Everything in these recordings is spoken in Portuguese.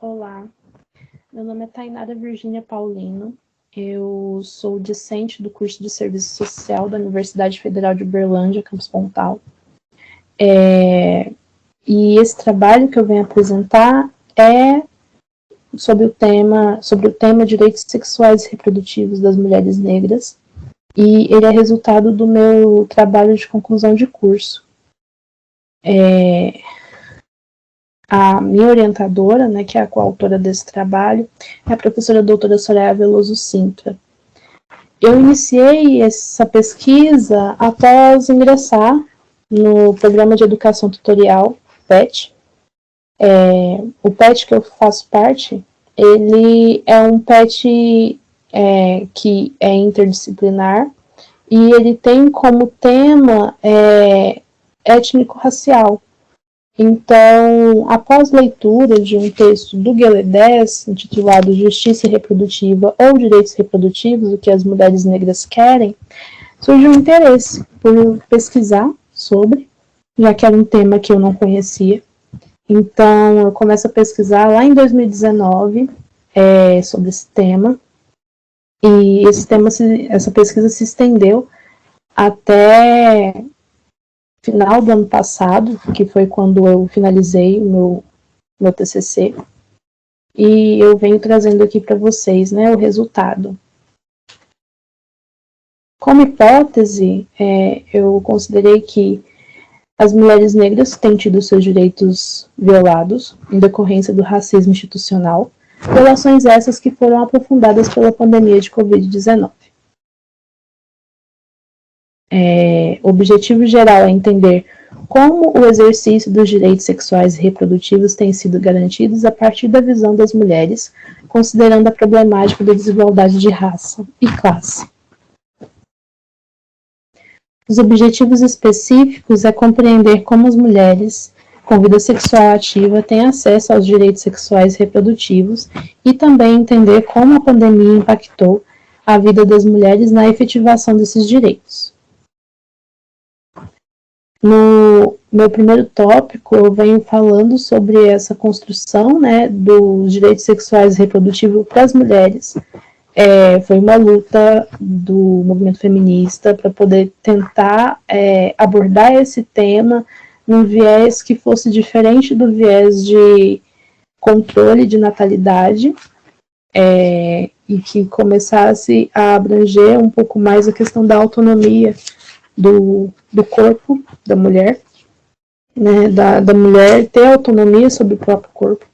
Olá, meu nome é Tainara Virgínia Paulino, eu sou discente do curso de Serviço Social da Universidade Federal de Uberlândia, Campus Pontal. E esse trabalho que eu venho apresentar é sobre o tema Direitos Sexuais e Reprodutivos das Mulheres Negras, e ele é resultado do meu trabalho de conclusão de curso. A minha orientadora, né, que é a coautora desse trabalho, é a professora doutora Soraya Veloso Sintra. Eu iniciei essa pesquisa após ingressar no Programa de Educação Tutorial, PET. O PET que eu faço parte, ele é um PET que é interdisciplinar e ele tem como tema étnico-racial. Então, após leitura de um texto do Gueledés, intitulado Justiça Reprodutiva ou Direitos Reprodutivos, o que as mulheres negras querem, surgiu um interesse por pesquisar sobre, já que era um tema que eu não conhecia. Então, eu começo a pesquisar lá em 2019 sobre esse tema, e essa pesquisa se estendeu até final do ano passado, que foi quando eu finalizei o meu TCC, e eu venho trazendo aqui para vocês, né, o resultado. Como hipótese, eu considerei que as mulheres negras têm tido seus direitos violados em decorrência do racismo institucional, violações essas que foram aprofundadas pela pandemia de Covid-19. O objetivo geral é entender como o exercício dos direitos sexuais e reprodutivos tem sido garantidos a partir da visão das mulheres, considerando a problemática da desigualdade de raça e classe. Os objetivos específicos é compreender como as mulheres com vida sexual ativa têm acesso aos direitos sexuais e reprodutivos e também entender como a pandemia impactou a vida das mulheres na efetivação desses direitos. No meu primeiro tópico, eu venho falando sobre essa construção, né, dos direitos sexuais e reprodutivos para as mulheres. Foi uma luta do movimento feminista para poder tentar abordar esse tema num viés que fosse diferente do viés de controle de natalidade e que começasse a abranger um pouco mais a questão da autonomia do corpo da mulher, né, da mulher ter autonomia sobre o próprio corpo.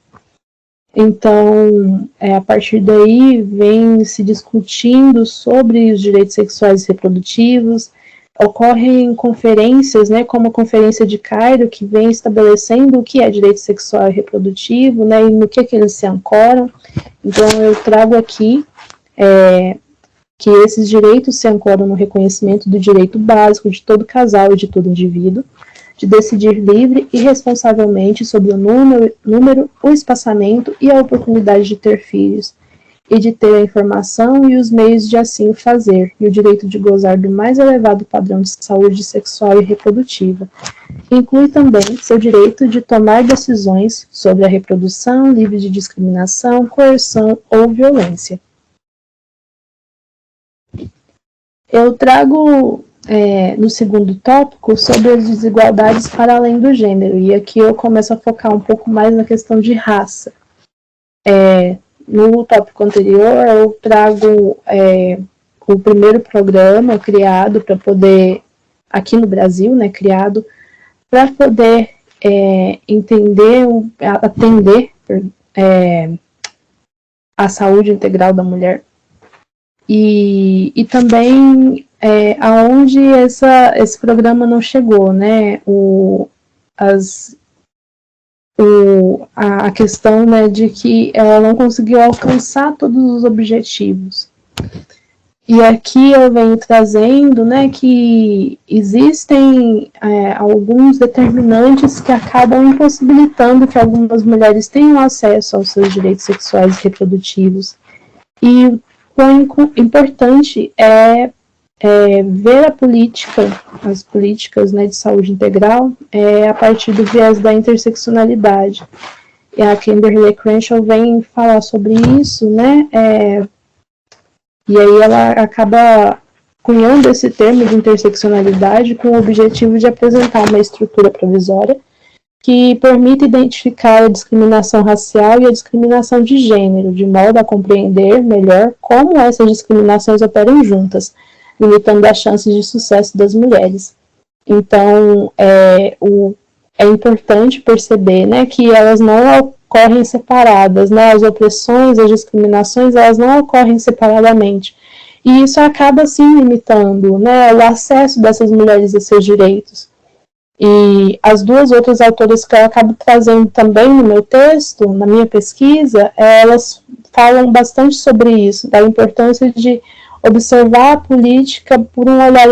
Então, a partir daí, vem se discutindo sobre os direitos sexuais e reprodutivos, ocorrem conferências, né, como a Conferência de Cairo, que vem estabelecendo o que é direito sexual e reprodutivo, né, e no que eles se ancoram. Então, eu trago aqui que esses direitos se ancoram no reconhecimento do direito básico de todo casal e de todo indivíduo, de decidir livre e responsavelmente sobre o número, o espaçamento e a oportunidade de ter filhos, e de ter a informação e os meios de assim o fazer, e o direito de gozar do mais elevado padrão de saúde sexual e reprodutiva. Inclui também seu direito de tomar decisões sobre a reprodução livre de discriminação, coerção ou violência. Eu trago no segundo tópico sobre as desigualdades para além do gênero, e aqui eu começo a focar um pouco mais na questão de raça. No tópico anterior, eu trago o primeiro programa criado para poder, aqui no Brasil, né, criado para poder atender a saúde integral da mulher. E também aonde esse programa não chegou, né? A questão, né, de que ela não conseguiu alcançar todos os objetivos. E aqui eu venho trazendo, né, que existem alguns determinantes que acabam impossibilitando que algumas mulheres tenham acesso aos seus direitos sexuais e reprodutivos. E quão importante é ver as políticas, né, de saúde integral a partir do viés da interseccionalidade. e a Kimberly Crenshaw vem falar sobre isso, né? E aí ela acaba cunhando esse termo de interseccionalidade com o objetivo de apresentar uma estrutura provisória que permite identificar a discriminação racial e a discriminação de gênero, de modo a compreender melhor como essas discriminações operam juntas, limitando as chances de sucesso das mulheres. Então, é importante perceber, né, que elas não ocorrem separadas, né, as opressões, as discriminações, elas não ocorrem separadamente. E isso acaba, sim, limitando, né, o acesso dessas mulheres a seus direitos. E as duas outras autoras que eu acabo trazendo também no meu texto, na minha pesquisa, elas falam bastante sobre isso, da importância de observar a política por um olhar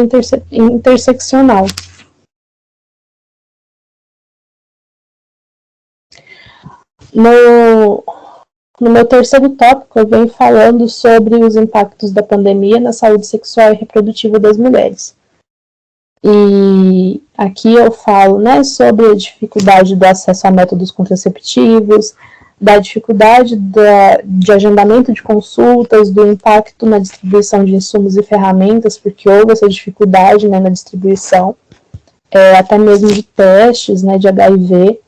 interseccional. No meu terceiro tópico, eu venho falando sobre os impactos da pandemia na saúde sexual e reprodutiva das mulheres. E aqui eu falo, né, sobre a dificuldade do acesso a métodos contraceptivos, da dificuldade de agendamento de consultas, do impacto na distribuição de insumos e ferramentas, porque houve essa dificuldade, né, na distribuição, até mesmo de testes, né, de HIV,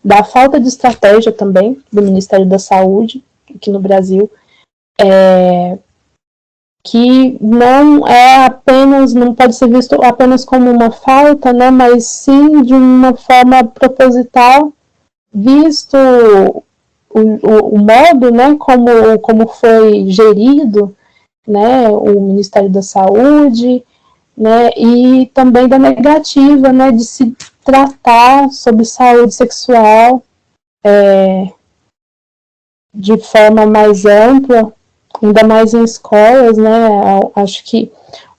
da falta de estratégia também do Ministério da Saúde aqui no Brasil, que não é apenas, não pode ser visto apenas como uma falta, né, mas sim de uma forma proposital, visto o modo, né, como foi gerido, né, o Ministério da Saúde, né, e também da negativa, né, de se tratar sobre saúde sexual de forma mais ampla, ainda mais em escolas, né? Acho que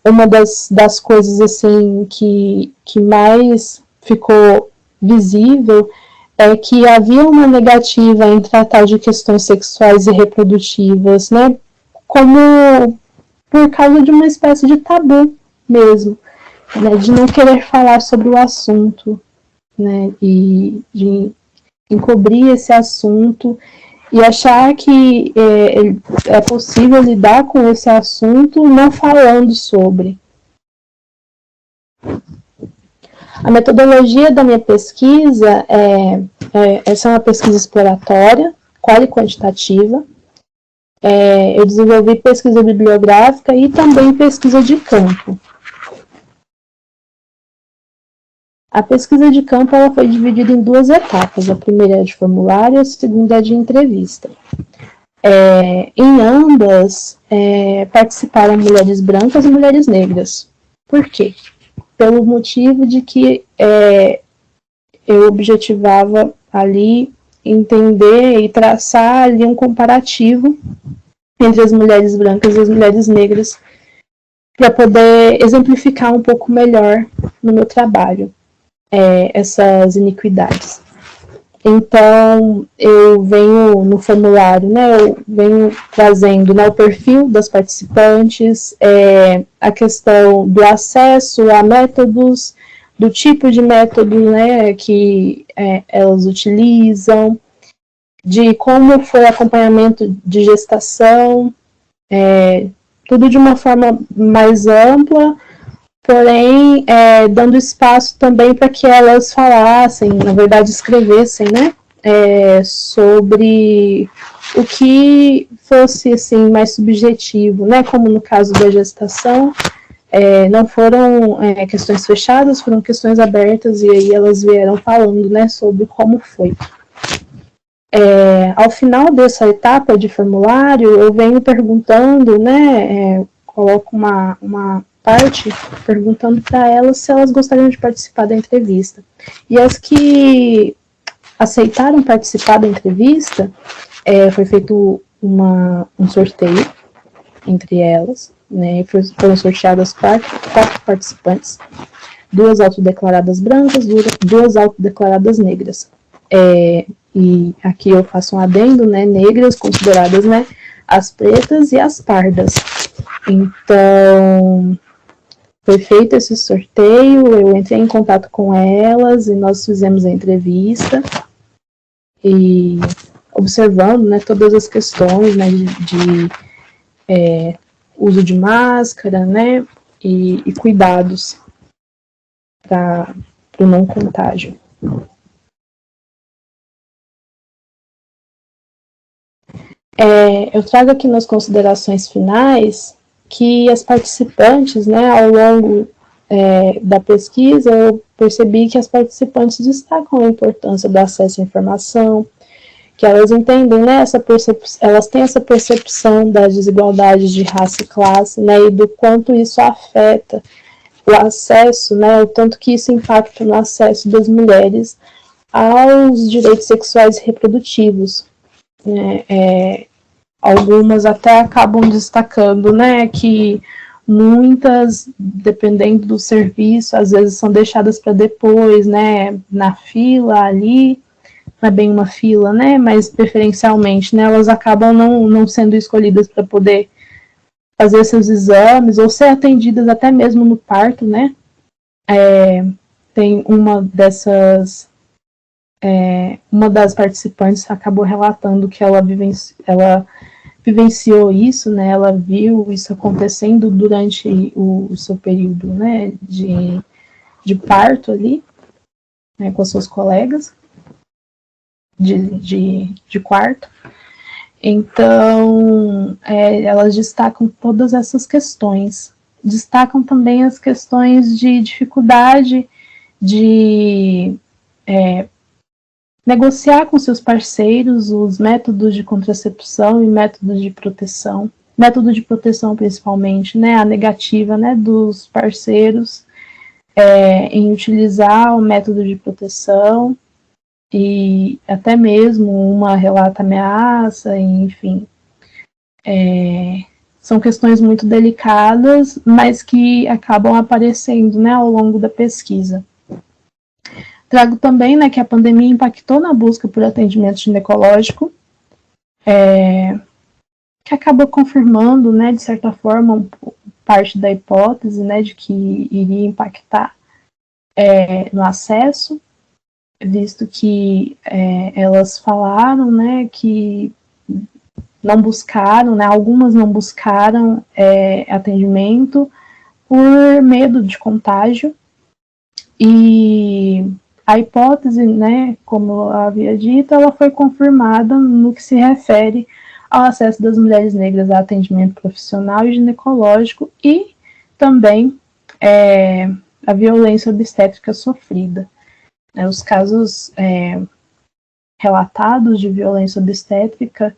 uma das coisas assim que mais ficou visível é que havia uma negativa em tratar de questões sexuais e reprodutivas, né? Como por causa de uma espécie de tabu mesmo, né? De não querer falar sobre o assunto, né? E de encobrir esse assunto e achar que é possível lidar com esse assunto não falando sobre. A metodologia da minha pesquisa essa é uma pesquisa exploratória, qual e quantitativa. Eu desenvolvi pesquisa bibliográfica e também pesquisa de campo. A pesquisa de campo ela foi dividida em duas etapas. A primeira é de formulário, a segunda é de entrevista. Em ambas, participaram mulheres brancas e mulheres negras. Por quê? Pelo motivo de que eu objetivava ali entender e traçar ali um comparativo entre as mulheres brancas e as mulheres negras para poder exemplificar um pouco melhor no meu trabalho essas iniquidades. Então, eu venho no formulário, né, eu venho trazendo, né, o perfil das participantes, a questão do acesso a métodos, do tipo de método, né, que elas utilizam, de como foi o acompanhamento de gestação, tudo de uma forma mais ampla, porém dando espaço também para que elas falassem, na verdade escrevessem, né, sobre o que fosse assim mais subjetivo, né, como no caso da gestação, não foram questões fechadas, foram questões abertas e aí elas vieram falando, né, sobre como foi. Ao final dessa etapa de formulário, eu venho perguntando, né, coloco uma parte perguntando para elas se elas gostariam de participar da entrevista. E as que aceitaram participar da entrevista, foi feito um sorteio entre elas, né, foram sorteadas quatro participantes, 2 autodeclaradas brancas, 2 autodeclaradas negras. E aqui eu faço um adendo, né, negras consideradas, né, as pretas e as pardas. Então, foi feito esse sorteio, eu entrei em contato com elas e nós fizemos a entrevista. e observando, né, todas as questões, né, de uso de máscara, né, e cuidados para o não contágio. Eu trago aqui nas considerações finais que as participantes, né, ao longo da pesquisa, eu percebi que as participantes destacam a importância do acesso à informação, que elas entendem, né, elas têm essa percepção das desigualdades de raça e classe, né, e do quanto isso afeta o acesso, né, o tanto que isso impacta no acesso das mulheres aos direitos sexuais e reprodutivos. Algumas até acabam destacando, né, que muitas, dependendo do serviço, às vezes são deixadas para depois, né, na fila ali, não é bem uma fila, né, mas preferencialmente, né, elas acabam não sendo escolhidas para poder fazer seus exames ou ser atendidas até mesmo no parto, né. Tem uma das participantes acabou relatando que ela vivenciou isso, né? Ela viu isso acontecendo durante o seu período, né, de parto ali, né, com as suas colegas de quarto. Então, elas destacam todas essas questões. Destacam também as questões de dificuldade de negociar com seus parceiros os métodos de contracepção e métodos de proteção. Método de proteção, principalmente, né, a negativa, né, dos parceiros em utilizar o método de proteção e até mesmo uma relata ameaça, enfim. São questões muito delicadas, mas que acabam aparecendo, né, ao longo da pesquisa. Trago também, né, que a pandemia impactou na busca por atendimento ginecológico, que acaba confirmando, né, de certa forma, parte da hipótese, né, de que iria impactar no acesso, visto que elas falaram, né, que não buscaram, né, algumas não buscaram atendimento por medo de contágio, e a hipótese, né, como eu havia dito, ela foi confirmada no que se refere ao acesso das mulheres negras a atendimento profissional e ginecológico e também a violência obstétrica sofrida. Os casos relatados de violência obstétrica,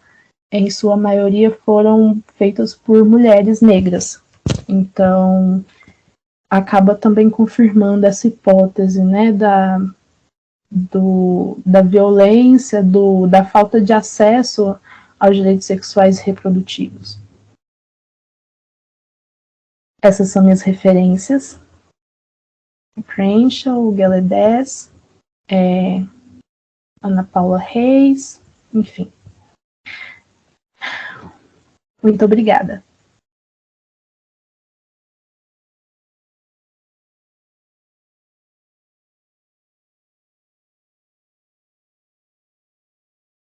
em sua maioria, foram feitos por mulheres negras. Então, acaba também confirmando essa hipótese, né, da violência, da falta de acesso aos direitos sexuais e reprodutivos. Essas são minhas referências. Crenshaw, Gallaudet, Ana Paula Reis, enfim. Muito obrigada.